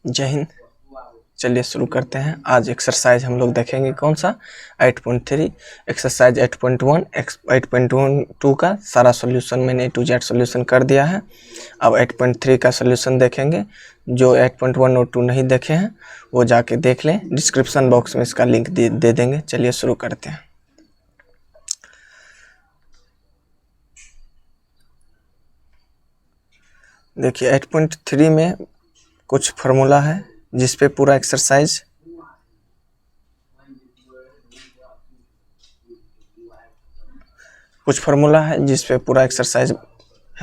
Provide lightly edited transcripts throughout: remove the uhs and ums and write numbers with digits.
जय हिंद। चलिए शुरू करते हैं। आज एक्सरसाइज हम लोग देखेंगे कौन सा 8.3 एक्सरसाइज 8.1 8.12 का सारा सॉल्यूशन मैंने A to Z सॉल्यूशन कर दिया है। अब 8.3 का सॉल्यूशन देखेंगे। जो 8.1 और 2 नहीं देखे हैं वो जाके देख लें, डिस्क्रिप्शन बॉक्स में इसका लिंक दे देंगे। चलिए शुरू करते हैं। देखिए 8.3 में कुछ फार्मूला है जिस पे पूरा एक्सरसाइज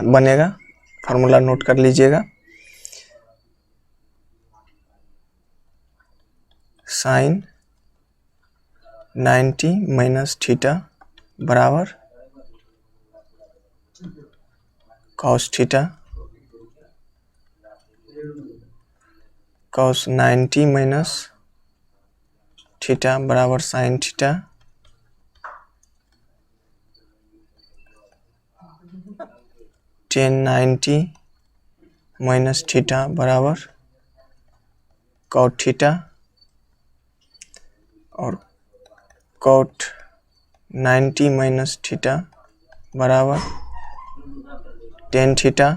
बनेगा। फार्मूला नोट कर लीजिएगा। साइन 90 माइनस थीटा बराबर cos theta, cos 90 minus theta बराबर sine theta, tan 90 minus theta बराबर कॉट थीटा और कॉट 90 माइनस थीटा बराबर tan theta,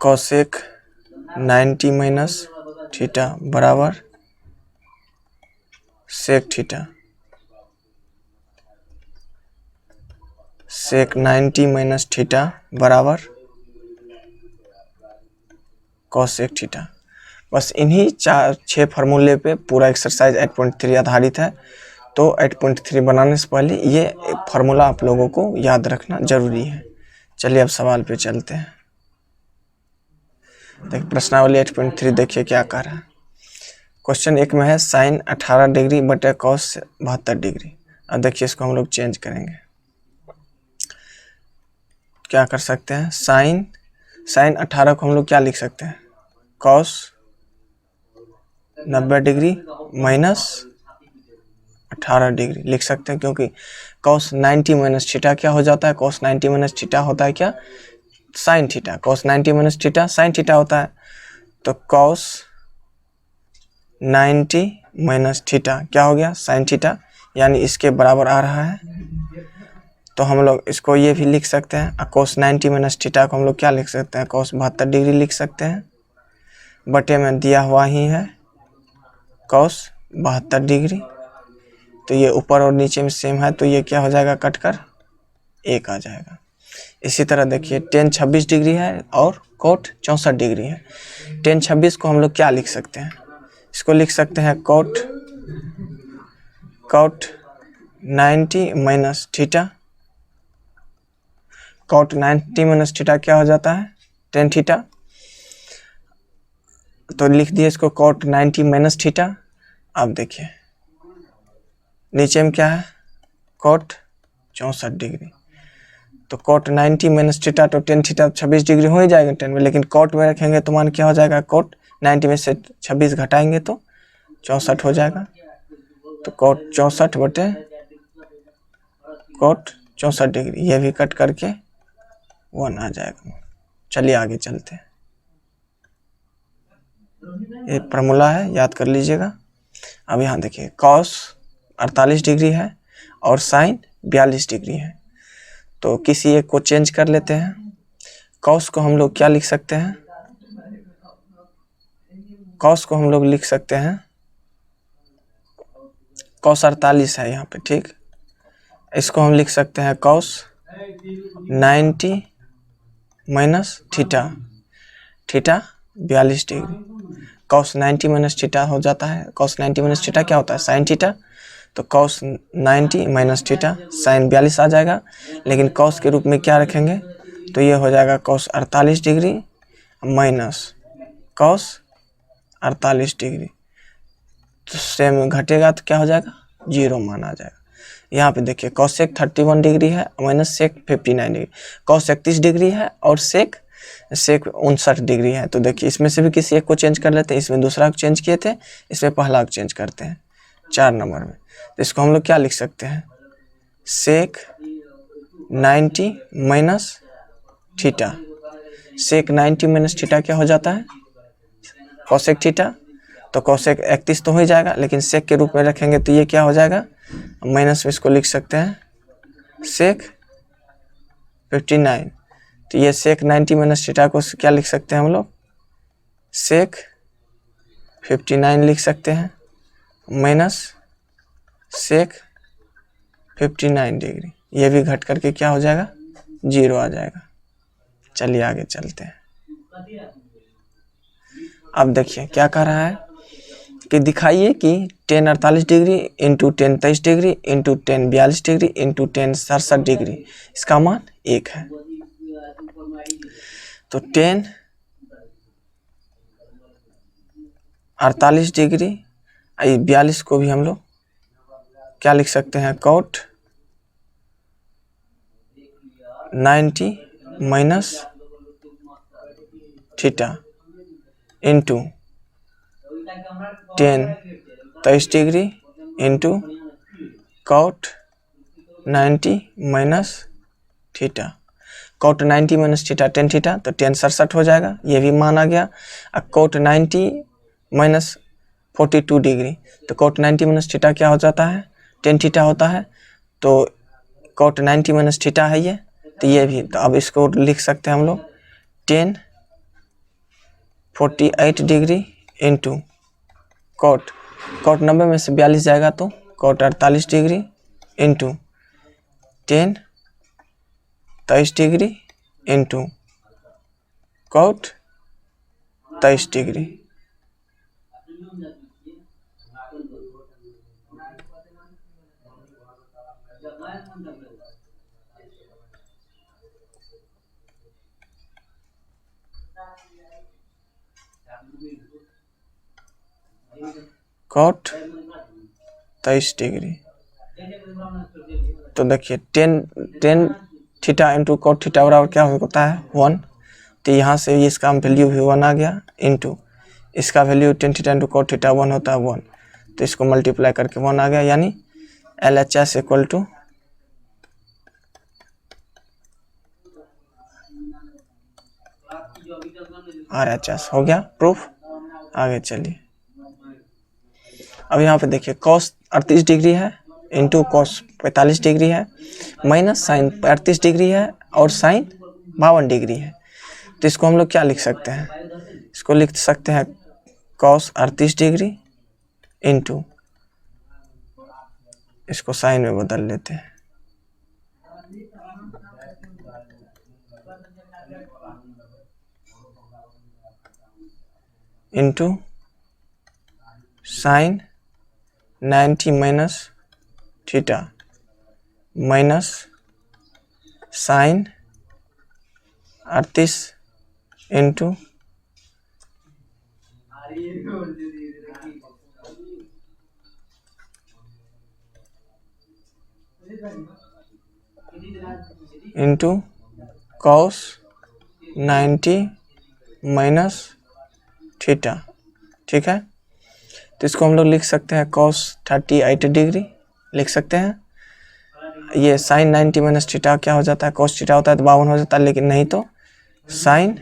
cosec 90 minus theta बराबर sec theta, sec 90 minus theta बराबर कोसेक थीटा। बस इन्हीं 4-6 फार्मूले पे पूरा एक्सरसाइज 8.3 आधारित है। तो 8.3 बनाने से पहले ये फार्मूला आप लोगों को याद रखना जरूरी है। चलिए अब सवाल पे चलते हैं। देखिए प्रश्नावली 8.3 देखिए क्या कर रहा है। क्वेश्चन 1 में है साइन 18 डिग्री बटे कॉस 72 डिग्री। अब देखिए इसको हम लोग चेंज करेंगे। क्या कर सकते हैं, साइन 18 को हम लोग क्या लिख सकते हैं, कॉस 90 डिग्री माइनस 18 डिग्री लिख सकते हैं, क्योंकि कॉस 90 माइनस थीटा क्या हो जाता है, कॉस 90 माइनस थीटा होता है क्या, sine theta. Cos 90 minus theta sine theta होता है। तो कॉस 90 माइनस थीटा क्या हो गया, साइन थीटा, यानी इसके बराबर आ रहा है। तो हम लोग इसको ये भी लिख सकते हैं। कॉस 90 माइनस थीटा को हम लोग क्या लिख सकते हैं, कॉस 72 डिग्री लिख सकते हैं। बटे में दिया हुआ ही है कॉस 72 डिग्री। तो ये ऊपर और नीचे में सेम है, तो ये क्या हो जाएगा, कटकर 1 आ जाएगा। इसी तरह देखिए टेन 26 डिग्री है और कोट 64 डिग्री है। टेन 26 को हम लोग क्या लिख सकते हैं, इसको लिख सकते हैं cot 90 minus theta. Cot 90 minus theta क्या हो जाता है, टेन थीटा। तो लिख दिए इसको कोट 90 माइनस थीटा। अब देखिए नीचे में क्या है, कोट 64 डिग्री। तो कोट 90 माइनस थीटा, तो टेन थीटा 26 डिग्री हो ही जाएगा टेन में, लेकिन कोट में रखेंगे तो मान क्या हो जाएगा, कोट 90 में से 26 घटाएंगे तो 64 हो जाएगा। तो कोट 64 बटे कोट 64 डिग्री, ये भी कट करके 1 आ जाएगा। चलिए आगे चलते हैं। ये फार्मूला है, याद कर लीजिएगा। अब यहाँ देखिए कॉस 48 डिग्री है और साइन 42 डिग्री है। तो किसी एक को चेंज कर लेते हैं। कॉस को हम लोग क्या लिख सकते हैं, कॉस को हम लोग लिख सकते हैं, कॉस 48 है यहाँ पे, ठीक। इसको हम लिख सकते हैं cos 90 minus theta, theta 42 degree. Cos 90 minus theta हो जाता है, कॉस 90 माइनस थीटा क्या होता है, साइन थीटा। तो कॉस 90 माइनस थीटा साइन 42 आ जाएगा, लेकिन कॉस के रूप में क्या रखेंगे, तो ये हो जाएगा cos 48 degree minus cos 48 degree. तो सेम घटेगा तो क्या हो जाएगा, 0 मान आ जाएगा। यहाँ पे देखिए कॉसेक 31 डिग्री है minus sec 59 degree, cos 31 degree है और सेक 59 डिग्री है। तो देखिए इसमें से भी किसी एक को चेंज कर लेते हैं। इसमें दूसरा को चेंज किए थे, इसमें पहला को चेंज करते हैं 4 नंबर में। तो इसको हम लोग क्या लिख सकते हैं, सेक 90 minus theta, sec 90 minus theta क्या हो जाता है, कोसेक थीटा। तो कोसेक 31 तो हो ही जाएगा, लेकिन सेक के रूप में रखेंगे तो ये क्या हो जाएगा, माइनस में इसको लिख सकते हैं सेक 59। तो ये सेक 90 माइनस थीटा को क्या लिख सकते हैं हम लोग, सेक 59 लिख सकते हैं माइनस सेक 59 डिग्री। ये भी घट करके क्या हो जाएगा, 0 आ जाएगा। चलिए आगे चलते हैं। अब देखिए क्या कह रहा है कि दिखाइए कि tan 48 degree into tan 23 degree into tan 42 degree into tan 67 degree इसका मान 1 है। तो tan 48 डिग्री 42 को भी हम लोग क्या लिख सकते हैं, cot 90 minus theta into tan 23 degree into cot 90 minus theta. cot 90 minus theta tan theta, तो tan 67 हो जाएगा, ये भी मान आ गया। अब cot 90 माइनस 42 डिग्री, तो cot 90 माइनस थीटा क्या हो जाता है, tan थीटा होता है। तो cot 90 माइनस थीटा है ये, तो ये भी, तो अब इसको लिख सकते हैं हम लोग tan 48 डिग्री इंटू cot 90 में से 42 जाएगा तो cot 48 degree into tan 23 degree into cot 23 degree. cot 23 degree, तो देखिए tan theta into cot theta बराबर क्या होता है 1। तो यहाँ से इसका वैल्यू भी 1 आ गया, इंटू इसका value tan theta into cot theta 1 होता है 1। तो इसको मल्टीप्लाई करके 1 आ गया, यानी LHS इक्वल टू RHS हो गया प्रूफ। आगे चलिए, अब यहाँ पे देखिए cos 38 डिग्री है इंटू cos 45 डिग्री है माइनस साइन 38 डिग्री है और साइन 52 डिग्री है। तो इसको हम लोग क्या लिख सकते हैं, इसको लिख सकते हैं cos 38 डिग्री इंटू, इसको साइन में बदल लेते हैं, into sine 90 minus theta minus sine 38 into cos 90 minus theta. ठीक है, तो इसको हम लोग लिख सकते हैं cos 38 डिग्री लिख सकते हैं। ये साइन 90 माइनस थीटा क्या हो जाता है, cos थीटा होता है तो 52 हो जाता है, लेकिन नहीं तो sine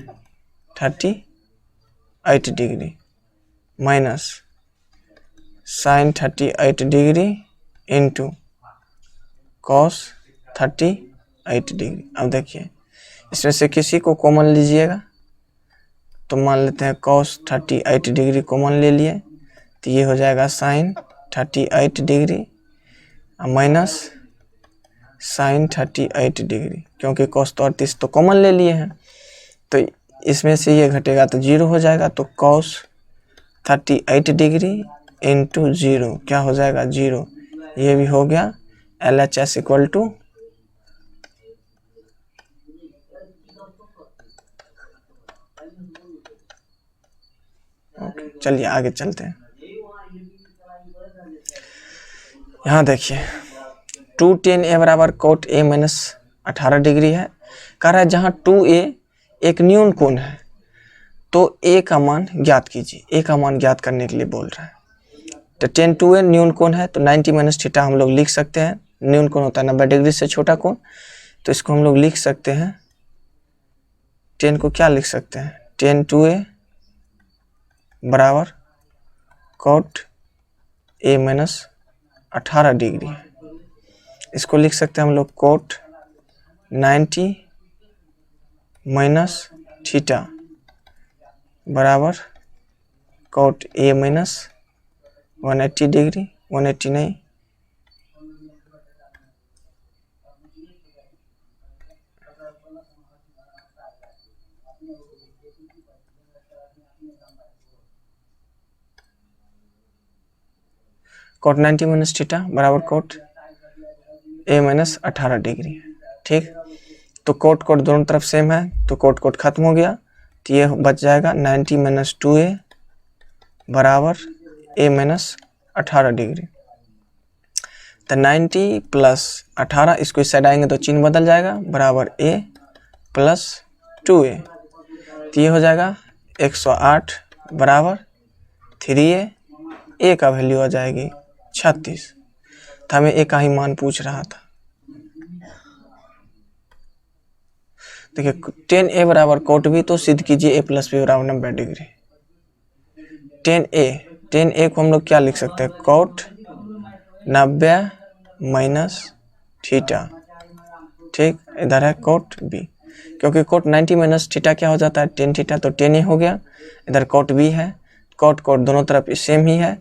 38 degree minus sine 38 degree into cos 38 degree. अब देखिए इसमें से किसी को कॉमन लीजिएगा, तो मान लेते हैं cos 38 डिग्री कॉमन ले लिए, तो ये हो जाएगा sine 38 degree minus sine 38 degree, क्योंकि cos तो 38 तो कॉमन ले लिए हैं, तो इसमें से ये घटेगा तो 0 हो जाएगा। तो cos 38 डिग्री इंटू 0 क्या हो जाएगा 0, ये भी हो गया। LHS इक्वल टू चलिए आगे चलते हैं। यहाँ देखिए 2tan a बराबर cot a माइनस 18 डिग्री है। कह रहा है जहाँ 2a एक न्यून कोण है तो a का मान ज्ञात कीजिए। a का मान ज्ञात करने के लिए बोल रहा है। तो tan 2a न्यून कोण है तो 90 माइनस थीटा हम लोग लिख सकते हैं। न्यून कोण होता है 90 डिग्री से छोटा कोण, तो इसको हम लोग लिख सकते हैं 10 को क्या लिख सकते हैं, 10 2a बराबर cot a माइनस 18 डिग्री है। इसको लिख सकते हैं हम लोग cot 90 माइनस थीटा बराबर cot a माइनस 180 डिग्री, 180 नहीं, cot 90 माइनस थीटा बराबर cot a माइनस 18 डिग्री है। ठीक, तो कोट कोट दोनों तरफ सेम है तो कोट कोट खत्म हो गया, तो ये बच जाएगा 90 माइनस 2a बराबर a माइनस 18 डिग्री। तो 90 प्लस 18, इसको इस साइड आएंगे तो चिन्ह बदल जाएगा, बराबर a प्लस 2a, तो ये हो जाएगा 108 बराबर 3a, a का वैल्यू आ जाएगी 36। तो हमें a का ही मान पूछ रहा था। देखिए 10a बराबर कोट b, तो सिद्ध कीजिए a प्लस b बराबर 90 डिग्री। 10a को हम लोग क्या लिख सकते हैं, कोट 90 माइनस थीटा। ठीक, इधर है कोट b, क्योंकि कोट 90 माइनस थीटा क्या हो जाता है, 10 थीटा, तो 10a हो गया। इधर कोट b है, कोट कोट दोनों तरफ सेम ही है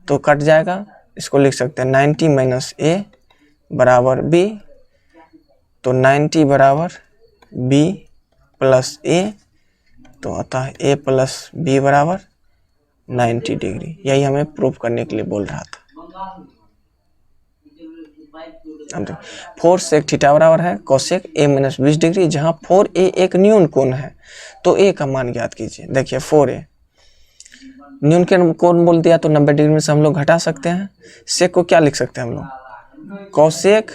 तो कट जाएगा। इसको लिख सकते हैं 90 माइनस a बराबर b, तो 90 बराबर b प्लस a, तो आता है a प्लस b बराबर 90 डिग्री। यही हमें प्रूफ करने के लिए बोल रहा था। 4 सेक थीटा बराबर है कोसेक a माइनस 20 डिग्री, जहाँ 4a एक न्यून कोण है, तो a का मान ज्ञात कीजिए। देखिए 4a न्यून के कोण बोल दिया तो 90 डिग्री में से हम लोग घटा सकते हैं। सेक को क्या लिख सकते हैं हम लोग, कोसेक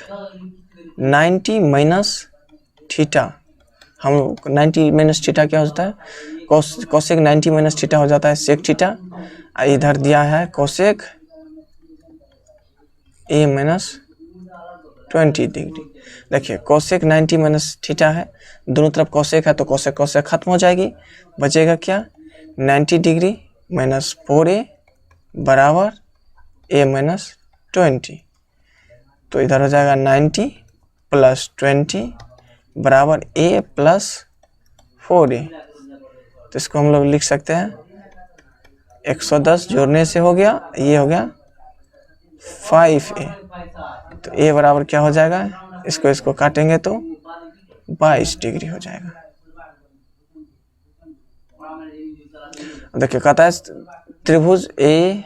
90 माइनस थीटा। हम लोग 90 माइनस थीटा क्या होता है, कोसेक 90 माइनस थीटा हो जाता है सेक थीटा। इधर दिया है कोसेक a माइनस 20 डिग्री। देखिए कोसेक 90 माइनस थीटा है, दोनों तरफ कोसेक है तो कोसेक कोसेक खत्म हो जाएगी, बचेगा क्या 90 डिग्री माइनस 4a बराबर a माइनस 20। तो इधर हो जाएगा 90 प्लस 20 बराबर a प्लस 4a। तो इसको हम लोग लिख सकते हैं 110 जोड़ने से हो गया, ये हो गया 5a। तो a बराबर क्या हो जाएगा, इसको काटेंगे तो 22 डिग्री हो जाएगा। देखिए कहता है त्रिभुज a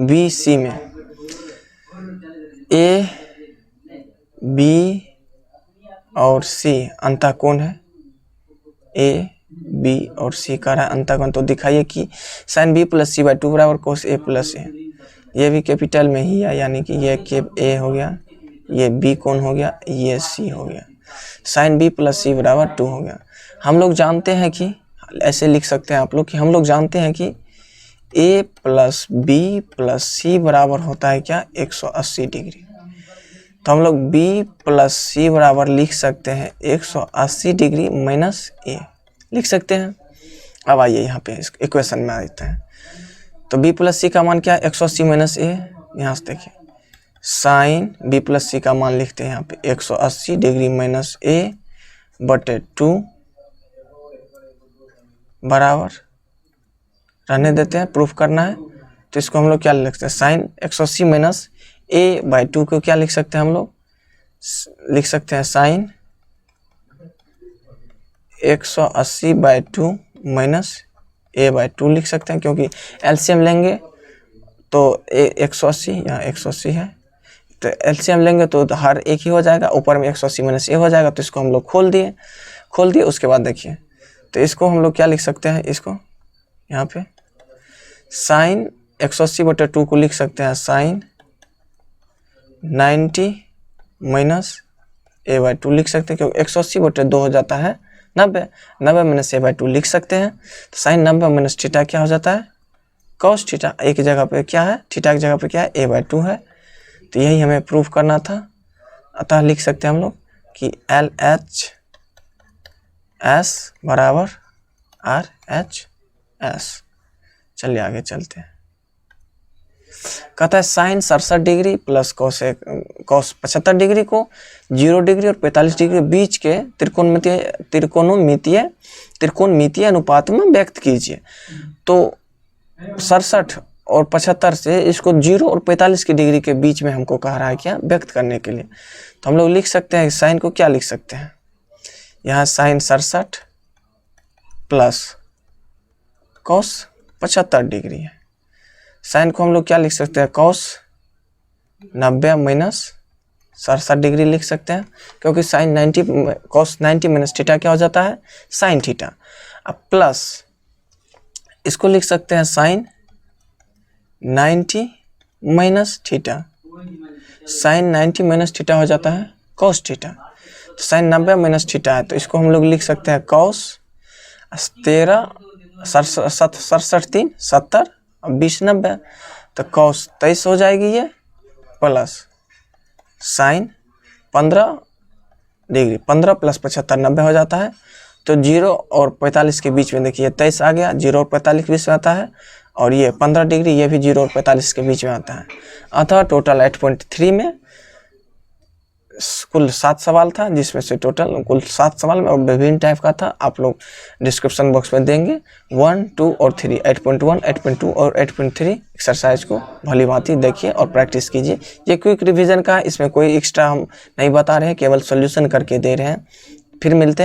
बी सी में a b और c अंतःकोण है, a b और c का रहा है अंतःकोण। तो दिखाइए कि sine b plus C by 2 बराबर कोस a प्लस a। ये भी कैपिटल में ही है, यानी कि ये a हो गया, ये b कोण हो गया, ये c हो गया। साइन b प्लस सी बराबर 2 हो गया। हम लोग जानते हैं कि ऐसे लिख सकते हैं आप लोग कि हम लोग जानते हैं कि a plus b plus c बराबर होता है क्या 180 डिग्री। तो हम लोग b प्लस c बराबर लिख सकते हैं 180 डिग्री माइनस a लिख सकते हैं। अब आइए यहाँ पे इस इक्वेशन में आ जाते हैं। तो b प्लस c का मान क्या है 180 माइनस a। यहाँ से देखिए साइन b प्लस c का मान लिखते हैं यहाँ पे 180 डिग्री माइनस a बटे 2 बराबर, रहने देते हैं, प्रूफ करना है। तो इसको हम लोग क्या लिख सकते हैं, साइन 180 माइनस a बाई 2 को क्या लिख सकते हैं हम लोग, लिख सकते हैं sine 180 by 2 minus a by 2 लिख सकते हैं, क्योंकि एलसीएम लेंगे तो 180 यहाँ 180 है, तो एलसीएम लेंगे तो हर एक ही हो जाएगा, ऊपर में 180 माइनस a हो जाएगा। तो इसको हम लोग खोल दिए। उसके बाद देखिए तो इसको हम लोग क्या लिख सकते हैं, इसको यहाँ पे साइन 180 बटे 2 को लिख सकते हैं साइन 90 माइनस a बाई 2 लिख सकते हैं, क्योंकि 180 बटे 2 हो जाता है 90 माइनस a बाई 2 लिख सकते हैं। तो साइन 90 माइनस थीटा क्या हो जाता है, कॉस थीटा। एक जगह पे क्या है, थीटा की जगह पे क्या है a बाई 2 है। तो यही हमें प्रूफ करना था। अतः लिख सकते हैं हम लोग कि LHS बराबर RHS। चलिए आगे चलते हैं। कहता है sine 67 degree plus cos 75 degree को 0 डिग्री और 45 डिग्री के बीच के त्रिकोणमितीय अनुपात में व्यक्त कीजिए। तो 67 और 75 से इसको 0 और 45 की डिग्री के बीच में हमको कह रहा है क्या, व्यक्त करने के लिए। तो हम लोग लिख सकते हैं साइन को क्या लिख सकते हैं, यहाँ साइन 67 प्लस कॉस 75 डिग्री है। साइन को हम लोग क्या लिख सकते हैं, कॉस 90 माइनस 67 डिग्री लिख सकते हैं, क्योंकि साइन 90 कॉस 90 माइनस थीटा क्या हो जाता है, साइन थीटा। अब प्लस इसको लिख सकते हैं sine 90 minus theta. Sine 90 minus theta हो जाता है कॉस थीटा। तो साइन 90 माइनस थीटा है, तो इसको हम लोग लिख सकते हैं कॉस 13 67 3 70 और 20 90, तो कॉस 23 हो जाएगी ये, प्लस साइन 15 डिग्री 15 प्लस 75 90 हो जाता है। तो 0 और 45 के बीच में देखिए 23 आ गया, 0 और 45 के बीच में आता है, और ये 15 डिग्री ये भी 0 और 45 के बीच में आता है। अतः टोटल 8.3 में कुल 7 सवाल था, जिसमें से टोटल कुल 7 सवाल में और विभिन्न टाइप का था। आप लोग डिस्क्रिप्शन बॉक्स में देंगे 1, 2 और 3 8.1, 8.2 और 8.3 एक्सरसाइज को भली भांति देखिए और प्रैक्टिस कीजिए। ये क्विक रिवीजन का है, इसमें कोई एक्स्ट्रा हम नहीं बता रहे हैं, केवल सॉल्यूशन करके दे रहे हैं। फिर मिलते हैं।